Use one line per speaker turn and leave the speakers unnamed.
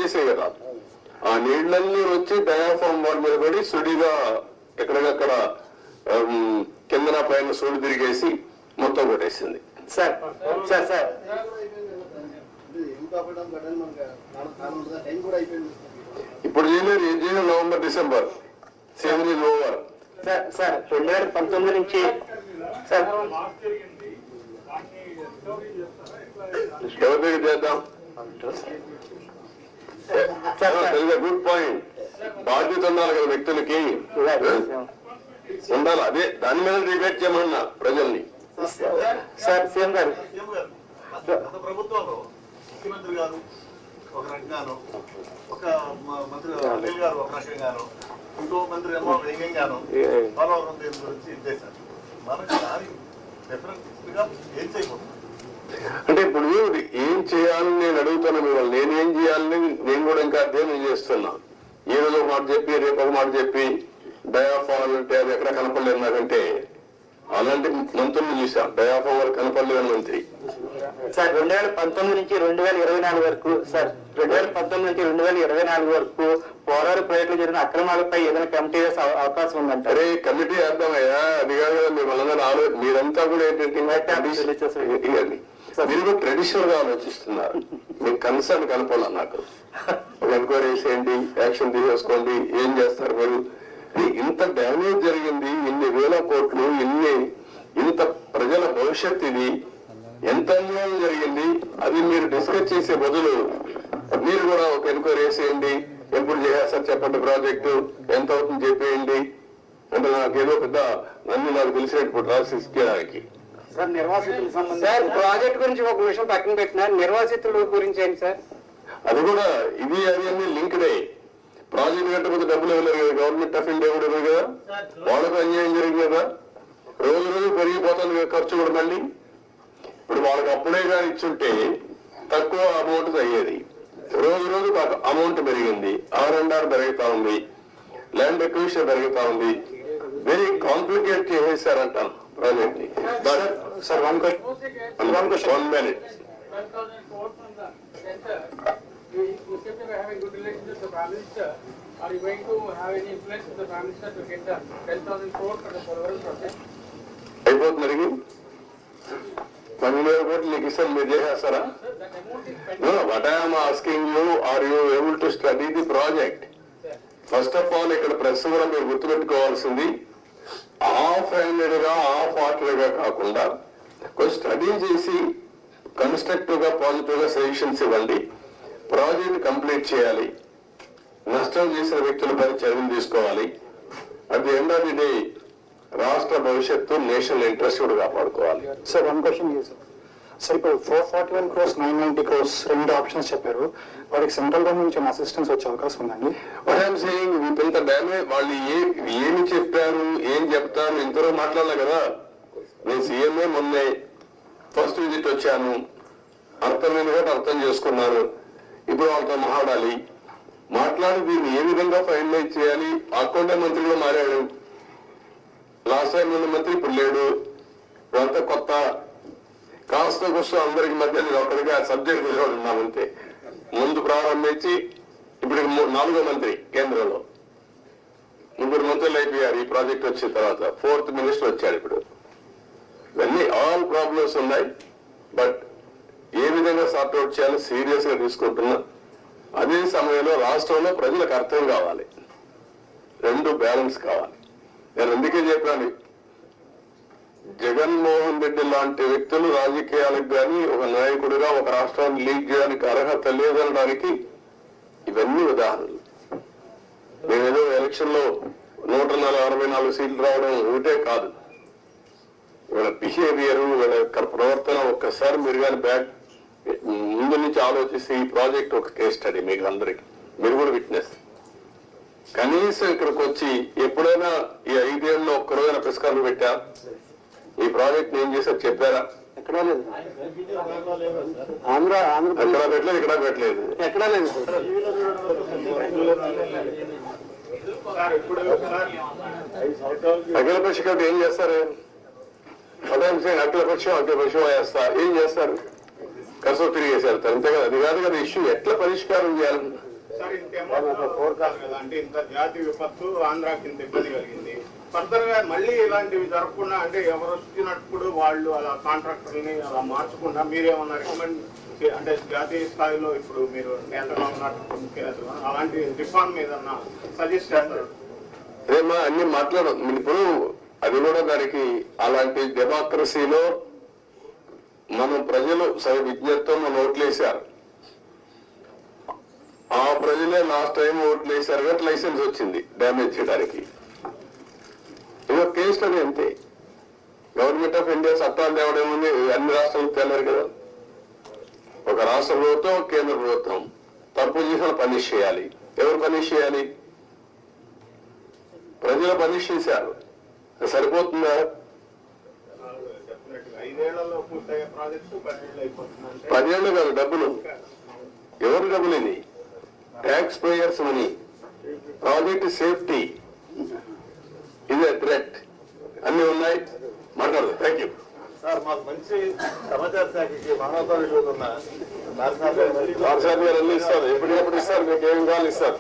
వచ్చేసాయి కదా, ఆ నీళ్లన్నీ వచ్చి డయాఫామ్ వాల్ మీద పడి సుడిగా ఎక్కడికక్కడ కిందన పైన సుడి తిరిగేసి మొత్తం కొట్టేసింది.
సార్ సార్ సార్
ఇప్పుడు చేయలేరు, ఏం చేయలేదు. November December season is over.
Sir sir 2019 నుంచి సార్
ఎవరి దగ్గర చేద్దాం? Good point. బాధ్యత ఉండాలి కదా వ్యక్తులకి, ఉండాలి. అదే దాని మీద డిబేట్ చేయమన్నా ప్రజల్ని.
సార్ సీఎం గారు
గత ప్రభుత్వంలో ముఖ్యమంత్రి గారు ఒక రకంగాను, ఒక మంత్రి అనిల్ గారు ఒక రకంగాను, ఇంకో మంత్రి ఏమో వేగంగాను పోలవరం దేని గురించి ఇచ్చేశారు. మనకు దాని డిఫరెన్స్ గా ఏం చేయకూడదు
అంటే ఇప్పుడు ఏం చేయాలని నేను అడుగుతాను మిమ్మల్ని. నేనేం చేయాలని నేను కూడా ఇంకా అధ్యయనం చేస్తున్నా. ఈ రోజు ఒక మాట చెప్పి రేపు ఒక మాట చెప్పి డయాఫామ్ అంటే అది ఎక్కడ కనపడలేదు నాకంటే. అలాంటి మంత్రులు చూసాం, డయాఫామ్ వరకు కనపడలేదు మంత్రి.
సార్ 2019 నుంచి 2024 వరకు సార్ 2019 నుంచి 2024 వరకు పోలవరం ప్రాజెక్టులో జరిగిన అక్రమాలపై ఏదైనా కమిటీ వేసే అవకాశం ఉందంట.
అరే కమిటీ వేద్దామయ్యా, అది కాదు కదా మిమ్మల్ని మీరంతా కూడా ఏంటంటే మీరు కూడా ట్రెడిషనల్ గా ఆలోచిస్తున్నారు. మీకు కన్సర్న్ కనపడాలి. నాకు ఒక ఎంక్వైరీ వేసేయండి, యాక్షన్ తీసేసుకోండి, ఏం చేస్తారు మీరు? ఇంత డ్యామేజ్ జరిగింది, ఇన్ని వేల కోట్లు, ఇంత ప్రజల భవిష్యత్, ఇది ఎంత అన్యాయం జరిగింది. అది మీరు డిస్కస్ చేసే బదులు మీరు కూడా ఒక ఎంక్వైరీ వేసేయండి, ఎప్పుడు చేస్తారు చెప్పండి, ప్రాజెక్టు ఎంత అవుతుంది చెప్పేయండి అంటే నాకేదో పెద్ద నాకు తెలిసినప్పుడు రాసిడానికి.
సార్ నిర్వాసితులకు సంబంధించి సార్ ప్రాజెక్ట్ గురించి ఒక విషయం పక్కన పెట్టినా నిర్వాసితుల గురించి ఏంటి సార్?
అది కూడా ఇది అది అన్ని లింక్డే. ప్రాజెక్ట్ కట్టకపోతే డబ్బులు ఇవ్వలేరు కదా, గవర్నమెంట్ ఆఫ్ ఇండియా కూడా ఇవ్వదు కదా, వాళ్ళకు అన్యాయం జరిగింది కదా. రోజు రోజు పెరిగిపోతుంది ఖర్చు కూడా. మళ్ళీ ఇప్పుడు వాళ్ళకి అప్పుడే కానీ ఇచ్చుంటే తక్కువ అమౌంట్ అయ్యేది. రోజు రోజు అమౌంట్ పెరిగింది, R&R పెరుగుతా ఉంది, ల్యాండ్ ఎక్విజిషన్ పెరుగుతా ఉంది. వెరీ కాంప్లికేట్ చేసేసారంటాను ప్రాజెక్ట్ ని.
Sir one
minute.
You seem to be having good relations with the Prime Minister. Are you going to have any influence with the Prime Minister to get the 10,000 crore for the Polavaram project?
అయిపోతుంది అడిగి 10,000 కోట్లు నీకు ఇస్తాను, మీరు చేసేస్తారా? What I am asking you, are you able to study the project? First of all ఇక్కడ press కూడా మీరు గుర్తుపెట్టుకోవాల్సింది, హాఫ్ హ్యాండెడ్ గా హాఫ్ హార్టెడ్ గా కాకుండా కొంచెం స్టడీ చేసి కన్స్ట్రక్టివ్ గా పాజిటివ్ గా సజెషన్స్ ఇవ్వండి. ప్రాజెక్ట్ కంప్లీట్ చేయాలి, నష్టం చేసిన వ్యక్తులపై చర్యలు తీసుకోవాలి. At the end of the day రాష్ట్ర భవిష్యత్తు, నేషనల్ ఇంట్రెస్ట్ కూడా కాపాడుకోవాలి.
సార్ వన్ క్వశ్చన్ సార్, ఇప్పుడు 441 crores 990 crores రెండు ఆప్షన్స్ చెప్పారు, వాడికి సెంట్రల్ గవర్నమెంట్ నుంచి అసిస్టెన్స్ వచ్చే అవకాశం ఉందండి?
వాట్ ఐఎమ్ సేయింగ్, ఇంత డ్యామేజ్ వాళ్ళు ఏమి చెప్పారు, ఏం చెప్తారు, ఇంతలో మాట్లాడలే కదా. నేను సీఎంఏ మొన్నే ఫస్ట్ విజిట్ వచ్చాను, అర్థమైన కూడా అర్థం చేసుకున్నాను. ఇప్పుడు వాళ్ళతో మాట్లాడి దీన్ని ఏ విధంగా ఫైనలైజ్ చేయాలి. అకౌంటే మంత్రి కూడా మారాడు, లాస్ట్ టైం ఉన్న మంత్రి ఇప్పుడు లేడు, ఇదంతా కొత్త. కాస్త కూర్చో అందరికి మధ్య నేను ఒకరిగా సబ్జెక్ట్ ఉన్నామంతే. ముందు ప్రారంభించి ఇప్పుడు 4వ మంత్రి కేంద్రంలో, 3 మంత్రులు అయిపోయారు ఈ ప్రాజెక్ట్ వచ్చిన తర్వాత. 4th మినిస్టర్ వచ్చాడు ఇప్పుడు. ఇవన్నీ ఆల్ ప్రాబ్లమ్స్ ఉన్నాయి, బట్ ఏ విధంగా సార్ట్అవుట్ చేయాలో సీరియస్ గా తీసుకుంటున్నా. అదే సమయంలో రాష్ట్రంలో ప్రజలకు అర్థం కావాలి, రెండు బ్యాలెన్స్ కావాలి. నేను అందుకే చెప్పాను, జగన్మోహన్ రెడ్డి లాంటి వ్యక్తులు రాజకీయాలకు కానీ ఒక నాయకుడిగా ఒక రాష్ట్రాన్ని లీడ్ చేయడానికి అర్హత లేదనడానికి ఇవన్నీ ఉదాహరణలు. నేనేదో ఎలక్షన్ లో 164 సీట్లు రావడం ఒకటే కాదు, వీళ్ళ బిహేవియర్, వీళ్ళ యొక్క ప్రవర్తన ఒక్కసారి మీరు కానీ ముందు నుంచి ఆలోచిస్తే ఈ ప్రాజెక్ట్ ఒక కేస్ స్టడీ మీకు అందరికి, మీరు కూడా విట్నెస్. కనీసం ఇక్కడికి వచ్చి ఎప్పుడైనా ఈ 5 ఏళ్ళలో ఒక్క రోజైనా పురస్కారం పెట్టా, ఈ ప్రాజెక్ట్ ఏం చేశారు చెప్పారా?
ఎక్కడా లేదు.
ఎక్కడా పెట్టలేదు, ఇక్కడ పెట్టలేదు,
ఎక్కడా లేదు.
అఖిలపక్ష కమిటీ ఏం చేస్తారు? అఖిలపక్షం వేస్తా ఏం చేస్తారు? కసో తిరిగేసి వెళ్తారు, అంతే కదా. అది కాదు కదా ఇష్యూ. ఎట్లా పరిష్కారం చేయాలి?
సార్ ఇంత కదా అంటే ఇంత జాతి విపత్తు ఆంధ్రాకి ఇంత ఇబ్బంది కలిగింది. ఫర్దర్ గా మళ్ళీ ఇలాంటివి జరగకుండా అంటే ఎవరు వచ్చినప్పుడు వాళ్ళు అలా కాంట్రాక్టర్ని అలా మార్చకుండా మీరేమన్నా రికమెండ్ అంటే జాతీయ స్థాయిలో ఇప్పుడు మీరు నేతగా ఉన్నట్టు ముఖ్యనేతలు అలాంటి రిఫార్మ్ ఏదన్నా సజెస్ట్ చేస్తారు?
అదేమా అన్ని మాట్లాడదు ఇప్పుడు అది కూడా దానికి అలాంటి డెమోక్రసీలో మనం ప్రజలు సరి విజ్ఞతతో మనం ఓట్లేశారు. ఆ ప్రజలే లాస్ట్ టైం ఓట్లు వేశారు కాబట్టి లైసెన్స్ వచ్చింది డ్యామేజ్ చేయడానికి. ఇదో కేసు అది అంతే. గవర్నమెంట్ ఆఫ్ ఇండియా చట్టాలు తేవడం ఏముంది, అన్ని రాష్ట్రాలకు తెలరు కదా. ఒక రాష్ట్ర ప్రభుత్వం కేంద్ర ప్రభుత్వం తప్పు చేసిన పనిష్ చేయాలి. ఎవరు పనిష్ చేయాలి? ప్రజలు పనిష్ చేశారు. సరిపోతుందా? 10 ఏళ్ళు కాదు డబ్బులు. ఎవరు డబ్బులు? ఇది tax payers money. Project safety ఇదే థ్రెట్. అన్ని ఉన్నాయి, మాట్లాడదు. Thank you
sir. మాకు మంచి సమాచార శాఖకి మానవతా విలువలున్న
గారు అన్ని ఇస్తారు, ఎప్పటికప్పుడు ఇస్తారు. మీకు ఏం కావాలి ఇస్తారు.